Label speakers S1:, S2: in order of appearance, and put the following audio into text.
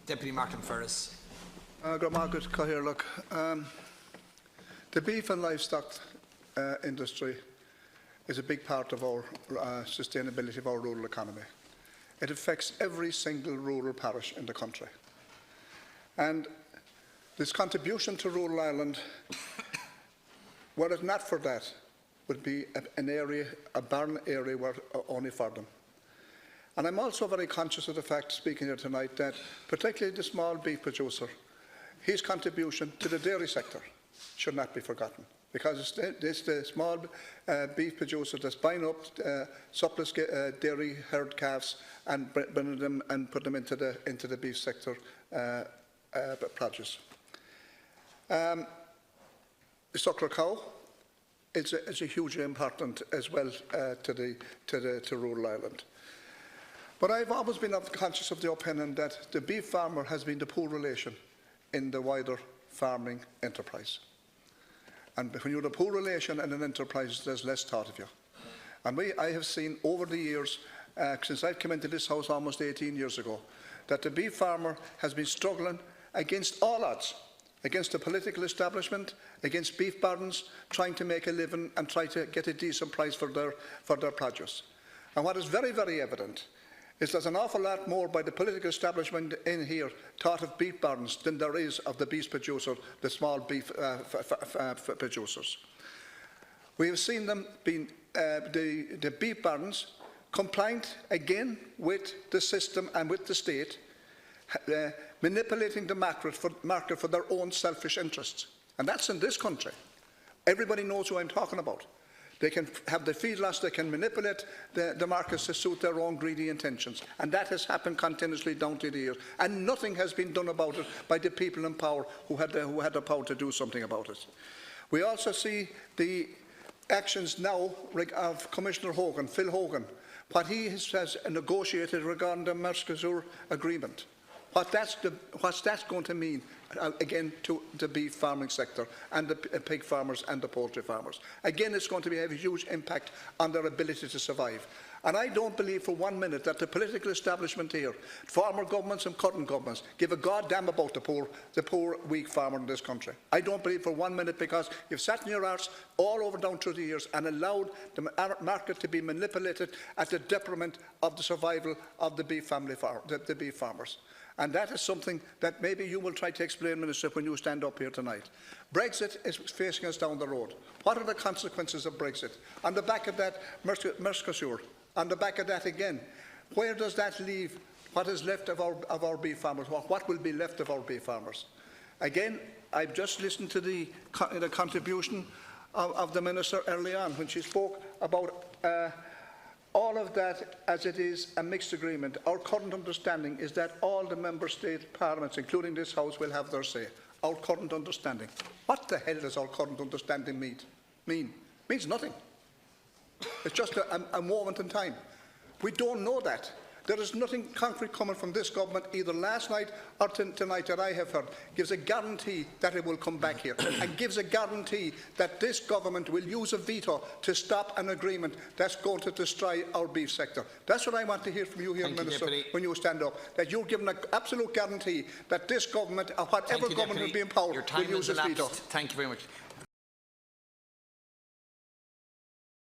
S1: Deputy Martin Ferris.
S2: Good morning, Look, the beef and livestock industry is a big part of our sustainability of our rural economy. It affects every single rural parish in the country. And this contribution to rural Ireland, were it not for that, would be a barren area only for them. And I'm also very conscious of the fact, speaking here tonight, that particularly the small beef producer, his contribution to the dairy sector should not be forgotten, because it's the small beef producer that's buying up surplus dairy herd calves and bringing them and put them into the beef sector produce. The suckler cow is a hugely important as well to rural Ireland. But I've always been conscious of the opinion that the beef farmer has been the poor relation in the wider farming enterprise. And when you're the poor relation in an enterprise, there's less thought of you. And I have seen over the years, since I've come into this house almost 18 years ago, that the beef farmer has been struggling against all odds, against the political establishment, against beef barons, trying to make a living and try to get a decent price for their produce. And what is very, very evident is there's an awful lot more by the political establishment in here thought of beef barons than there is of the beef producer, the small beef producers. We have seen them being, the beef barons compliant again with the system and with the state, manipulating the market for their own selfish interests. And that's in this country. Everybody knows who I'm talking about. They can have the feedlots, they can manipulate the markets to suit their own greedy intentions. And that has happened continuously down to the years. And nothing has been done about it by the people in power who had the power to do something about it. We also see the actions now of Commissioner Hogan, Phil Hogan, what he has negotiated regarding the Mercosur agreement. What's that going to mean, again, to the beef farming sector and the pig farmers and the poultry farmers? Again, it's going to have a huge impact on their ability to survive. And I don't believe for 1 minute that the political establishment here, former governments and current governments, give a goddamn about the poor, weak farmer in this country. I don't believe for 1 minute, because you've sat in your arse all over down through the years and allowed the market to be manipulated at the detriment of the survival of the beef farmers. And that is something that maybe you will try to explain, Minister, when you stand up here tonight. Brexit is facing us down the road. What are the consequences of Brexit? On the back of that, Mercosur. On the back of that again, where does that leave what is left of our beef farmers? What will be left of our beef farmers? Again, I've just listened to the contribution of the Minister early on when she spoke about all of that, as it is a mixed agreement. Our current understanding is that all the member state parliaments, including this House, will have their say. Our current understanding. What the hell does our current understanding mean? It means nothing. It's just a moment in time. We don't know that. There is nothing concrete coming from this government, either last night or tonight, that I have heard, gives a guarantee that it will come back here, and gives a guarantee that this government will use a veto to stop an agreement that's going to destroy our beef sector. That's what I want to hear from you here, Minister, when you stand up, that you're giving an absolute guarantee that this government, or whatever government will be in power, will use its veto.
S1: Thank you very much.